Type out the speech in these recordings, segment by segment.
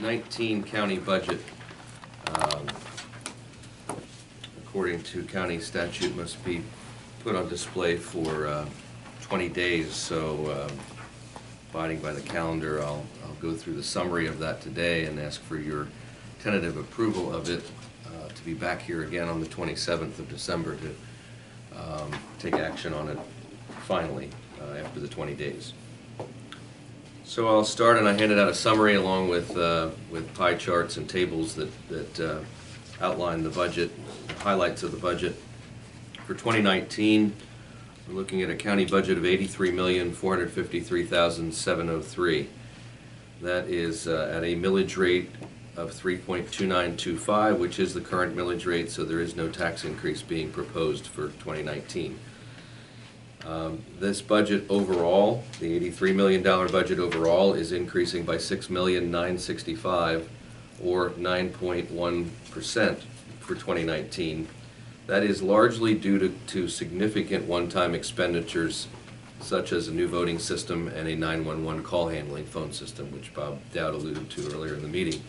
2019 county budget, according to county statute, must be put on display for 20 days. So, abiding by the calendar, I'll go through the summary of that today and ask for your tentative approval of it to be back here again on the 27th of December to take action on it finally after the 20 days. So I'll start, and I handed out a summary along with pie charts and tables that outline the budget, highlights of the budget. For 2019, we're looking at a county budget of $83,453,703. That is at a millage rate of 3.2925, which is the current millage rate, so there is no tax increase being proposed for 2019. This budget overall, the $83 million budget overall, is increasing by $6,965,000, or 9.1% for 2019. That is largely due to significant one-time expenditures, such as a new voting system and a 911 call handling phone system, which Bob Dowd alluded to earlier in the meeting.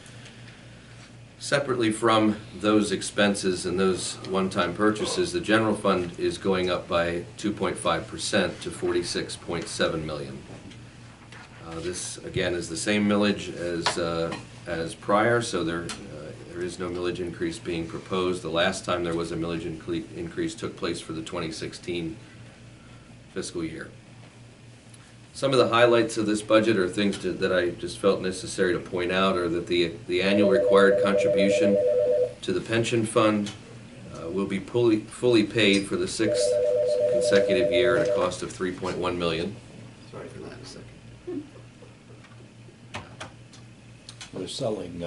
Separately from those expenses and those one-time purchases, the general fund is going up by 2.5% to $46.7 million. This again is the same millage as prior, so there is no millage increase being proposed. The last time there was a millage increase took place for the 2016 fiscal year. Some of the highlights of this budget are things that I just felt necessary to point out, are that the annual required contribution to the pension fund will be fully paid for the 6th consecutive year at a cost of $3.1 million. Sorry for that a second. They're selling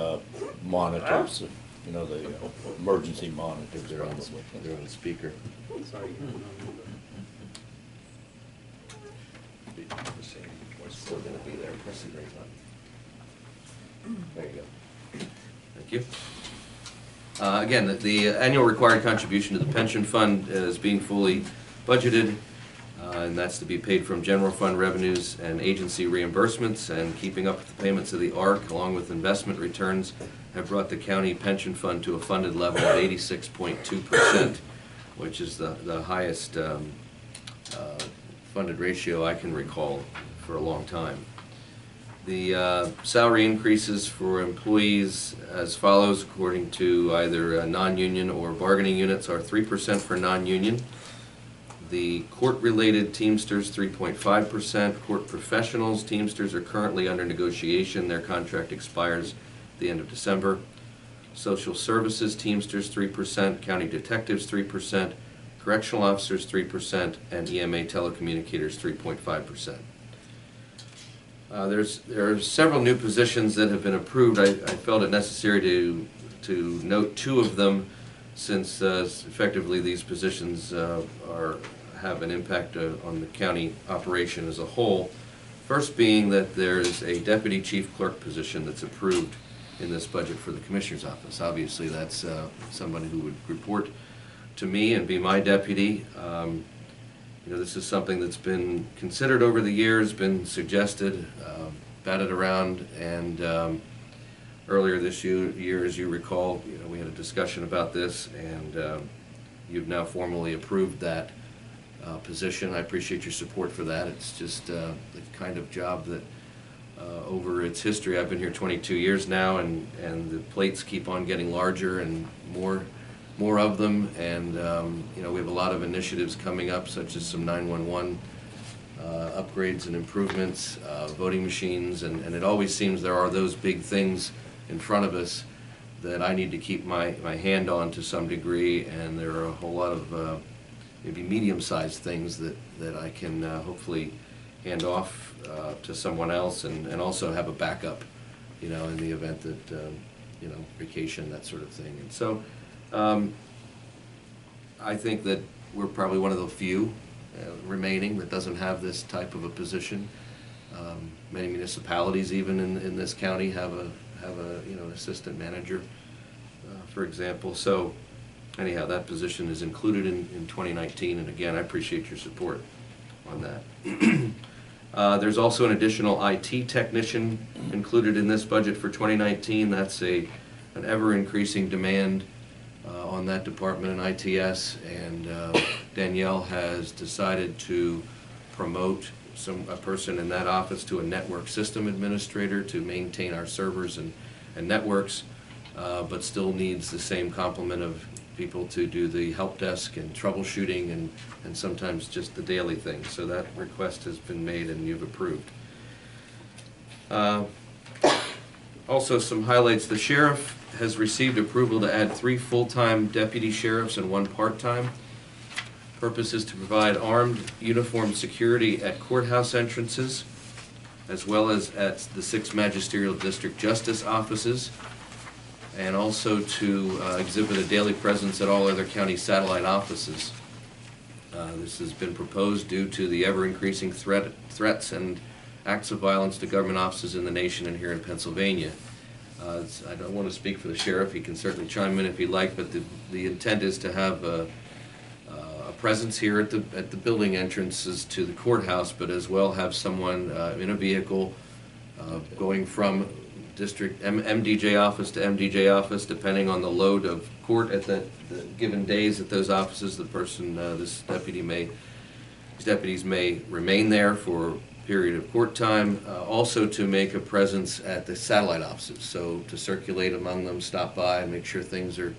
monitors, you know, the emergency monitors. They're on the speaker. Sorry. We're still going to be there. Press the green button. There you go. Thank you. Again, the annual required contribution to the pension fund is being fully budgeted, and that's to be paid from general fund revenues and agency reimbursements, and keeping up with the payments of the ARC along with investment returns have brought the county pension fund to a funded level of 86.2%, which is the highest funded ratio I can recall for a long time. The salary increases for employees as follows, according to either non-union or bargaining units, are 3% for non-union. The court-related Teamsters, 3.5%. Court professionals, Teamsters, are currently under negotiation. Their contract expires at the end of December. Social services, Teamsters, 3%. County detectives, 3%. Correctional officers, 3%, and EMA telecommunicators, 3.5%. There are several new positions that have been approved. I felt it necessary to note two of them, since effectively these positions have an impact on the county operation as a whole. First being that there's a deputy chief clerk position that's approved in this budget for the Commissioner's office. Obviously that's somebody who would report to me and be my deputy. You know, this is something that's been considered over the years, been suggested, batted around, and earlier this year, as you recall, you know, we had a discussion about this, and you've now formally approved that position. I appreciate your support for that. It's just the kind of job that over its history, I've been here 22 years now, and the plates keep on getting larger and more of them, and you know, we have a lot of initiatives coming up, such as some 911 upgrades and improvements, voting machines, and it always seems there are those big things in front of us that I need to keep my hand on to some degree, and there are a whole lot of maybe medium-sized things that I can hopefully hand off to someone else, and also have a backup, you know, in the event that you know, vacation, that sort of thing. And so I think that we're probably one of the few remaining that doesn't have this type of a position. Many municipalities, even in this county, have a you know, an assistant manager, for example. So anyhow, that position is included in 2019, and again, I appreciate your support on that. There's also an additional IT technician included in this budget for 2019. That's an ever-increasing demand on that department in ITS, and Danielle has decided to promote a person in that office to a network system administrator to maintain our servers and networks, but still needs the same complement of people to do the help desk and troubleshooting and sometimes just the daily things. So that request has been made and you've approved. Also some highlights. The sheriff has received approval to add 3 full-time deputy sheriffs and 1 part-time. Purpose is to provide armed uniformed security at courthouse entrances, as well as at the 6 magisterial district justice offices, and also to exhibit a daily presence at all other county satellite offices. This has been proposed due to the ever-increasing threats and acts of violence to government offices in the nation and here in Pennsylvania. I don't want to speak for the sheriff. He can certainly chime in if he'd like, but the intent is to have a presence here at the building entrances to the courthouse, but as well have someone in a vehicle going from district MDJ office to MDJ office, depending on the load of court at the given days at those offices. The person, these deputies may remain there for a period of court time. Also to make a presence at the satellite offices, so to circulate among them, stop by, make sure things are,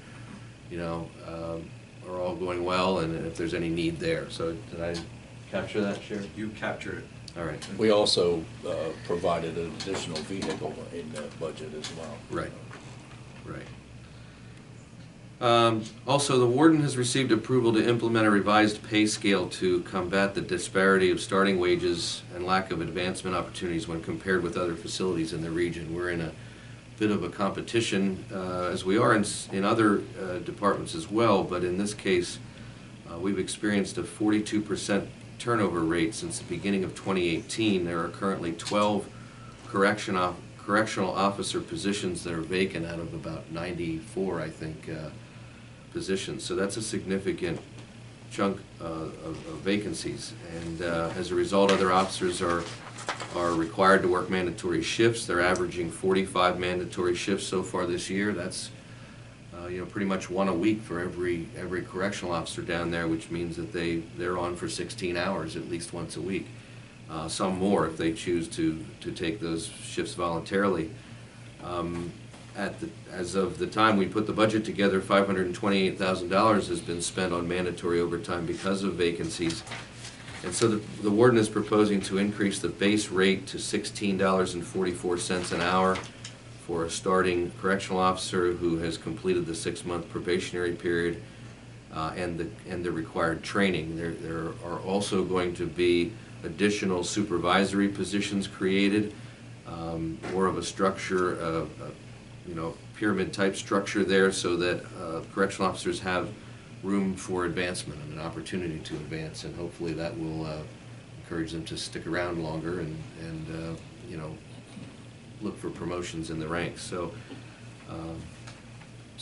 are all going well, and if there's any need there. So did I capture that, Sheriff? You captured it. All right. We also provided an additional vehicle in the budget as well. Right. Right. Also, the warden has received approval to implement a revised pay scale to combat the disparity of starting wages and lack of advancement opportunities when compared with other facilities in the region. We're in a bit of a competition, as we are in other departments as well, but in this case, we've experienced a 42% turnover rate since the beginning of 2018. There are currently 12 correctional officer positions that are vacant out of about 94, I think, positions. So that's a significant chunk of vacancies. And as a result, other officers are required to work mandatory shifts. They're averaging 45 mandatory shifts so far this year. That's pretty much 1 a week for every correctional officer down there, which means that they're on for 16 hours at least once a week. Some more if they choose to take those shifts voluntarily. As of the time we put the budget together, $528,000 has been spent on mandatory overtime because of vacancies. And so the warden is proposing to increase the base rate to $16.44 an hour for a starting correctional officer who has completed the 6-month probationary period and the required training. There are also going to be additional supervisory positions created, more of a structure, pyramid type structure there, so that correctional officers have room for advancement and an opportunity to advance, and hopefully that will encourage them to stick around longer and look for promotions in the ranks. So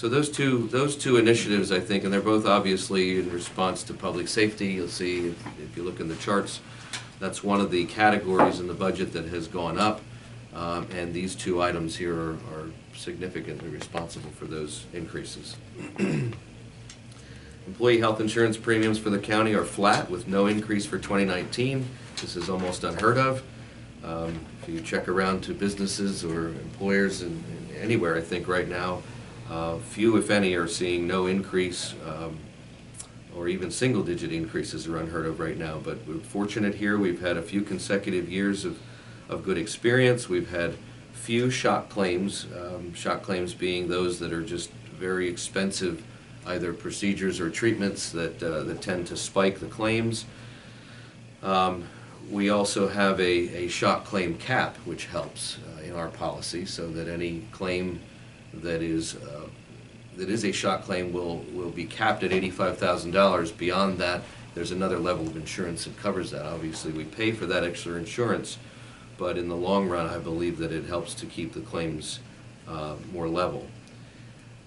those two initiatives, I think, and they're both obviously in response to public safety. You'll see if you look in the charts, that's one of the categories in the budget that has gone up, and these 2 items here are significantly responsible for those increases. Employee health insurance premiums for the county are flat with no increase for 2019. This is almost unheard of. If you check around to businesses or employers anywhere, I think right now, few, if any, are seeing no increase, or even single-digit increases are unheard of right now. But we're fortunate here. We've had a few consecutive years of good experience. We've had few shock claims being those that are just very expensive, either procedures or treatments that tend to spike the claims. We also have a shock claim cap, which helps in our policy, so that any claim that is a shock claim will be capped at $85,000. Beyond that, there's another level of insurance that covers that. Obviously, we pay for that extra insurance, but in the long run, I believe that it helps to keep the claims more level.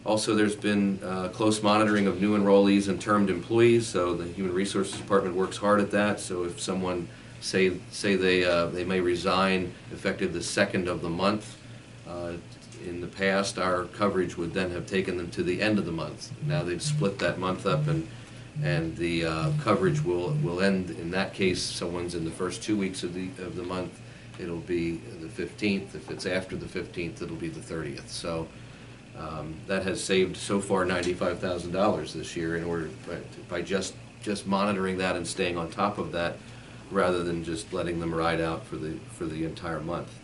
Also, there's been close monitoring of new enrollees and termed employees, so the Human Resources Department works hard at that. So if someone say they may resign effective the 2nd of the month. In the past, our coverage would then have taken them to the end of the month. Now they've split that month up, and the coverage will end. In that case, someone's in the first 2 weeks of the month, it'll be the 15th. If it's after the 15th, it'll be the 30th. So that has saved so far $95,000 this year in order by just monitoring that and staying on top of that, rather than just letting them ride out for the entire month.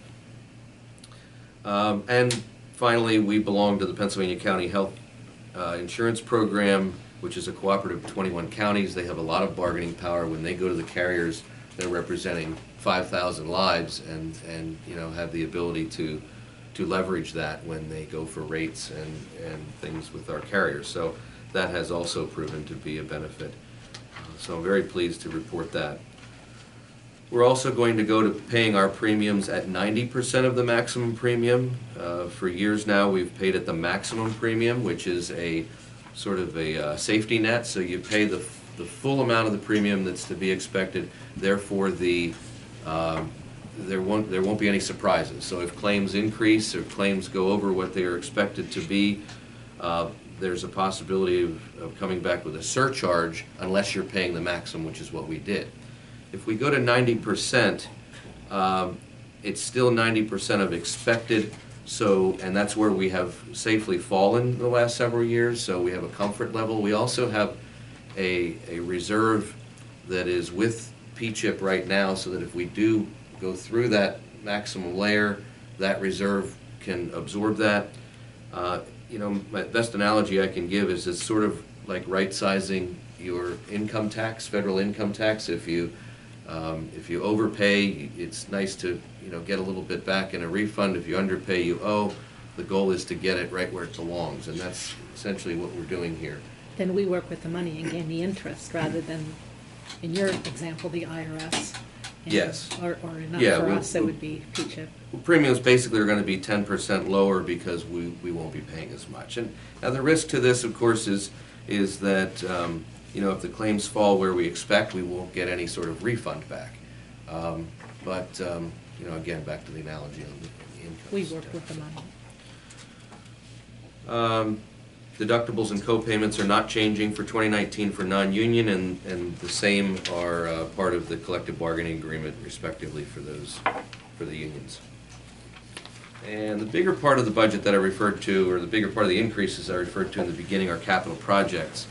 And finally, we belong to the Pennsylvania County Health Insurance Program, which is a cooperative of 21 counties. They have a lot of bargaining power. When they go to the carriers, they're representing 5,000 lives, and you know, have the ability to leverage that when they go for rates and things with our carriers. So that has also proven to be a benefit. So I'm very pleased to report that. We're also going to go to paying our premiums at 90% of the maximum premium. For years now, we've paid at the maximum premium, which is a sort of a safety net. So you pay the full amount of the premium that's to be expected. Therefore, there won't be any surprises. So if claims increase or claims go over what they are expected to be, there's a possibility of coming back with a surcharge unless you're paying the maximum, which is what we did. If we go to 90%, it's still 90% of expected, and that's where we have safely fallen the last several years, so we have a comfort level. We also have a reserve that is with P-CHIP right now, so that if we do go through that maximum layer, that reserve can absorb that. You know, my best analogy I can give is it's sort of like right-sizing your income tax, federal income tax. If you overpay, it's nice to, you know, get a little bit back in a refund. If you underpay, you owe. The goal is to get it right where it belongs, and that's essentially what we're doing here. Then we work with the money and gain the interest rather than, in your example, the IRS. Yes. Or not Yeah, for us, it would be P-CHIP. Premiums basically are going to be 10% lower because we won't be paying as much. And now the risk to this, of course, is that you know, if the claims fall where we expect, we won't get any sort of refund back. But you know, again, back to the analogy of the income. We work with the money. Deductibles and co-payments are not changing for 2019 for non-union, and the same are part of the collective bargaining agreement, respectively, for the unions. And the bigger part of the budget that I referred to, or the bigger part of the increases I referred to in the beginning, are capital projects.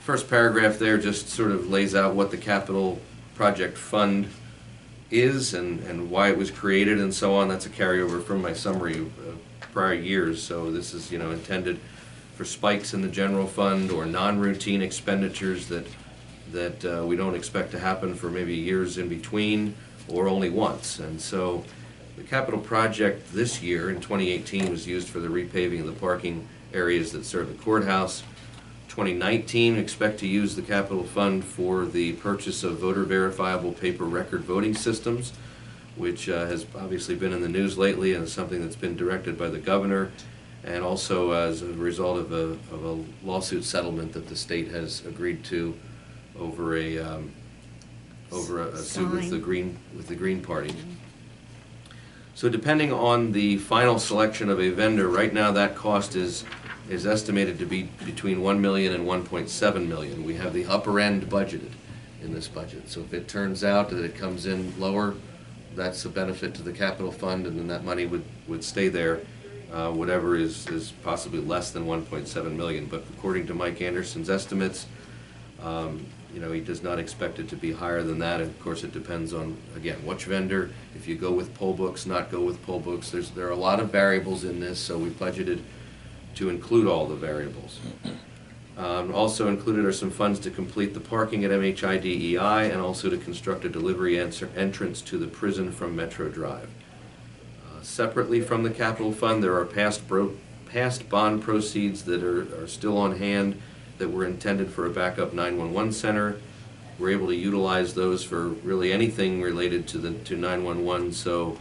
First paragraph there just sort of lays out what the capital project fund is and why it was created and so on. That's a carryover from my summary of prior years. So this is, you know, intended for spikes in the general fund or non-routine expenditures that we don't expect to happen for maybe years in between or only once. And so the capital project this year in 2018 was used for the repaving of the parking areas that serve the courthouse. 2019, expect to use the capital fund for the purchase of voter verifiable paper record voting systems, which has obviously been in the news lately and is something that's been directed by the governor, and also as a result of a lawsuit settlement that the state has agreed to over a suit with the Green Party. So depending on the final selection of a vendor, right now that cost is estimated to be between $1 million and $1.7 million. We have the upper end budgeted in this budget. So if it turns out that it comes in lower, that's a benefit to the capital fund, and then that money would stay there. Whatever is possibly less than $1.7 million. But according to Mike Anderson's estimates, you know, he does not expect it to be higher than that. And of course, it depends on, again, which vendor. If you go with poll books, not go with poll books. There are a lot of variables in this, so we budgeted to include all the variables. Also included are some funds to complete the parking at MHIDEI and also to construct a delivery entrance to the prison from Metro Drive. Separately from the capital fund, there are past bond proceeds that are still on hand that were intended for a backup 911 center. We're able to utilize those for really anything related to 911. So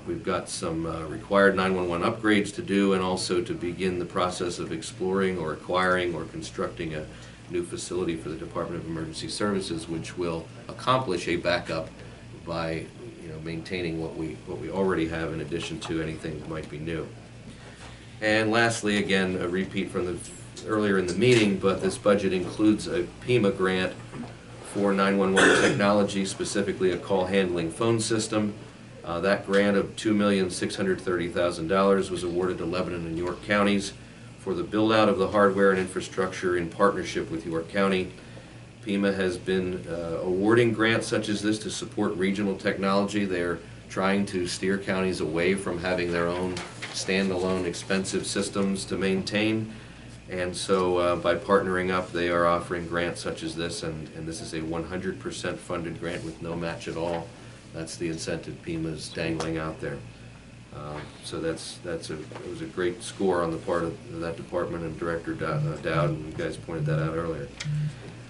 we've got some required 911 upgrades to do, and also to begin the process of exploring or acquiring or constructing a new facility for the Department of Emergency Services, which will accomplish a backup by maintaining what we already have in addition to anything that might be new. And lastly, again, a repeat from the earlier in the meeting, but this budget includes a PEMA grant for 911 technology, specifically a call handling phone system. That grant of $2,630,000 was awarded to Lebanon and York counties for the build-out of the hardware and infrastructure in partnership with York County. PEMA has been awarding grants such as this to support regional technology. They're trying to steer counties away from having their own standalone expensive systems to maintain. And so by partnering up, they are offering grants such as this, and this is a 100% funded grant with no match at all. That's the incentive PEMA's dangling out there. So it was a great score on the part of that department and Director Dowd, and you guys pointed that out earlier.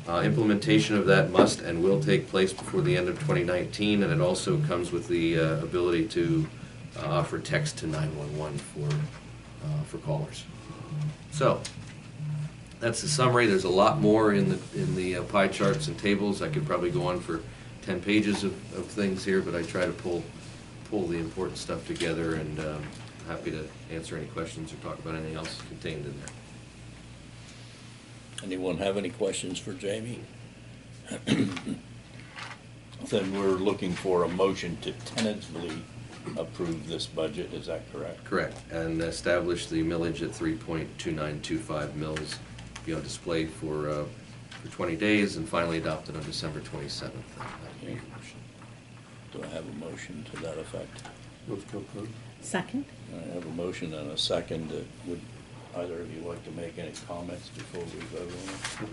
Implementation of that must and will take place before the end of 2019, and it also comes with the ability to offer text to 911 for callers. So that's the summary. There's a lot more in the pie charts and tables. I could probably go on for 10 pages of things here, but I try to pull the important stuff together, and happy to answer any questions or talk about anything else contained in there. Anyone have any questions for Jamie? Then we're looking for a motion to tentatively approve this budget, is that correct? Correct, and establish the millage at 3.2925 mils, be on display for 20 days, and finally adopted on December 27th. Okay. Do I have a motion to that effect? Move to approve. Second? I have a motion and a second. Would either of you like to make any comments before we vote on it?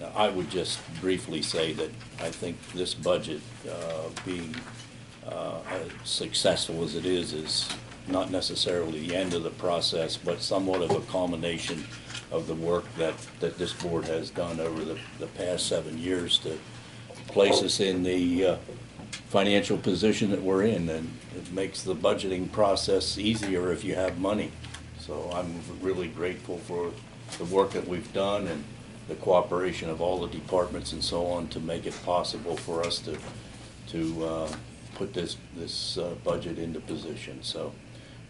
Now, I would just briefly say that I think this budget, being as successful as it is not necessarily the end of the process, but somewhat of a culmination of the work that this board has done over the past 7 years to place us in the financial position that we're in, and it makes the budgeting process easier if you have money. So I'm really grateful for the work that we've done and the cooperation of all the departments and so on to make it possible for us to put this budget into position. So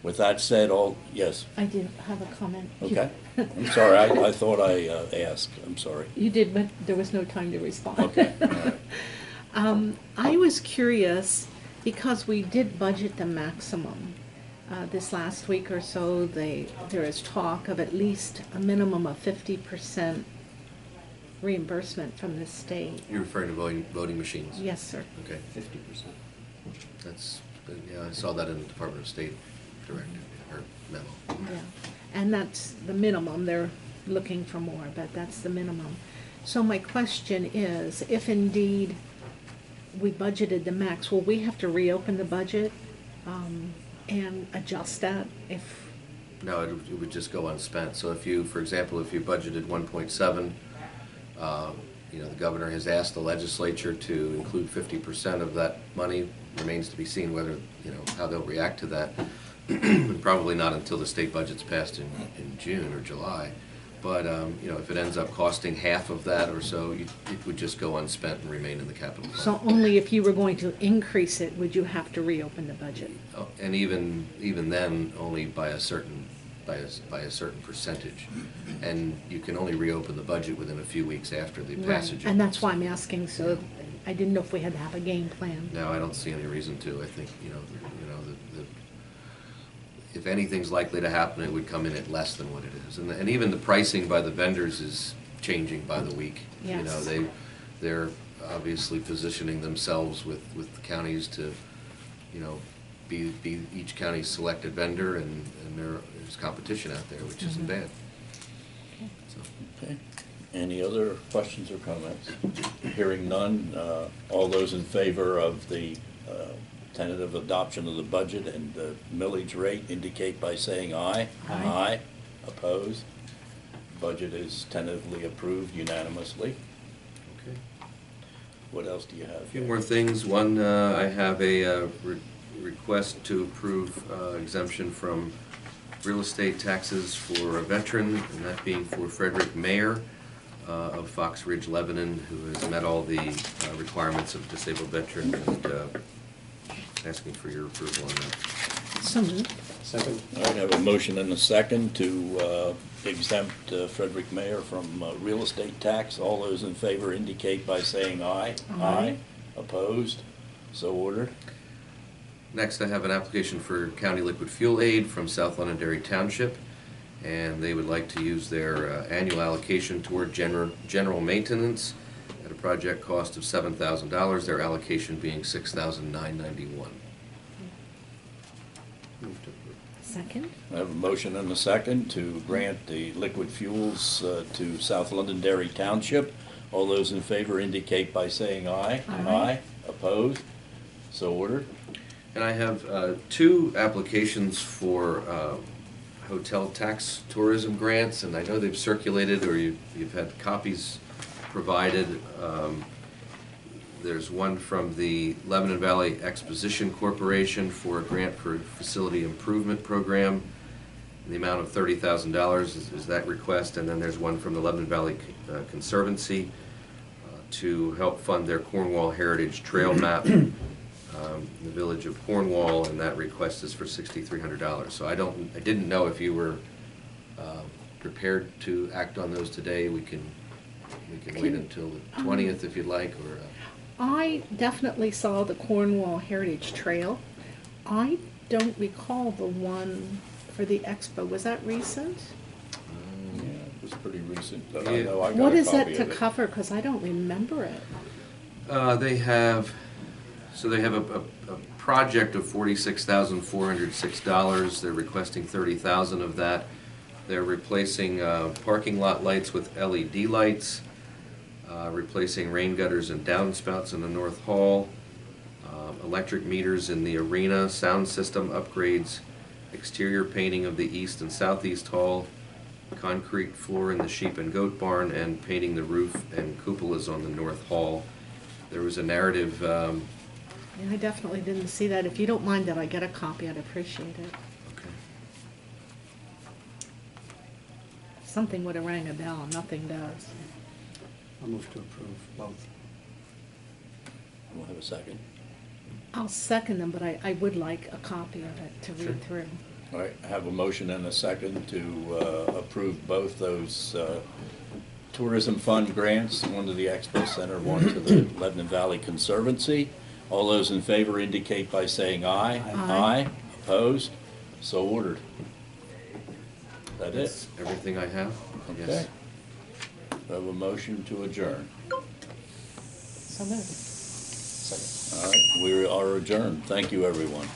with that said, yes. I did have a comment. Okay. I'm sorry, I thought I asked. I'm sorry. You did, but there was no time to respond. Okay, all right. I was curious, because we did budget the maximum this last week or so. There is talk of at least a minimum of 50% reimbursement from the state. You're referring to voting machines? Yes, sir. Okay. 50%. Yeah, I saw that in the Department of State directive or memo. Yeah, and that's the minimum. They're looking for more, but that's the minimum. So my question is, if indeed we budgeted the max, will we have to reopen the budget and adjust that if? No, it would just go unspent. So if you, for example, if you budgeted 1.7, the governor has asked the legislature to include 50% of that money. Remains to be seen whether, how they'll react to that. Probably not until the state budget's passed in June or July. But, if it ends up costing half of that or so, it would just go unspent and remain in the capital fund. So only if you were going to increase it would you have to reopen the budget? Oh, and even then, only by a certain percentage. And you can only reopen the budget within a few weeks after the passage. Right. And that's why I'm asking, so I didn't know if we had to have a game plan. No, I don't see any reason to. I think, if anything's likely to happen, it would come in at less than what it is. And even the pricing by the vendors is changing by the week. Yes. They're obviously positioning themselves with the counties to, be each county's selected vendor, and there's competition out there, which isn't bad. Okay. So. Okay. Any other questions or comments? Hearing none, all those in favor of the tentative adoption of the budget and the millage rate indicate by saying aye. Aye. Aye. Opposed? Budget is tentatively approved unanimously. Okay. What else do you have? A few more things. One, I have a request to approve exemption from real estate taxes for a veteran, and that being for Frederick Mayer. of Fox Ridge, Lebanon, who has met all the requirements of disabled veterans, and asking for your approval on that. So moved. Second. All right, I have a motion and a second to exempt Frederick Mayer from real estate tax. All those in favor indicate by saying aye. Aye. Opposed? So ordered. Next, I have an application for county liquid fuel aid from South Londonderry Township, and they would like to use their annual allocation toward general maintenance at a project cost of $7,000, their allocation being $6,991. Move to approve. Second. I have a motion and a second to grant the liquid fuels to South Londonderry Township. All those in favor indicate by saying aye. Aye. Opposed? So ordered. And I have two applications for hotel tax tourism grants, and I know they've circulated, or you've had copies provided. There's one from the Lebanon Valley Exposition Corporation for a grant for facility improvement program in the amount of $30,000 is that request, and then there's one from the Lebanon Valley Conservancy to help fund their Cornwall Heritage Trail map in the village of Cornwall, and that request is for $6,300. So I didn't know if you were prepared to act on those today. We can wait until the 20th if you'd like, or. I definitely saw the Cornwall Heritage Trail. I don't recall the one for the expo. Was that recent? Yeah, it was pretty recent, but Yeah. I know I got What a is that copy to of it. cover? Because I don't remember it. They have a project of $46,406. They're requesting $30,000 of that. They're replacing parking lot lights with LED lights, replacing rain gutters and downspouts in the North Hall, electric meters in the arena, sound system upgrades, exterior painting of the east and southeast hall, concrete floor in the sheep and goat barn, and painting the roof and cupolas on the North Hall. There was a narrative. Yeah, I definitely didn't see that. If you don't mind that I get a copy, I'd appreciate it. Okay. Something would have rang a bell, nothing does. I'll move to approve both. We'll have a second. I'll second them, but I would like a copy of it to read through. All right, I have a motion and a second to approve both those tourism fund grants, one to the Expo Center, one to the Lebanon Valley Conservancy. All those in favor indicate by saying aye. Aye. Opposed? So ordered. Is that That's it? everything I have. Okay. Yes. I have a motion to adjourn. So moved. Second. All right, we are adjourned. Thank you, everyone.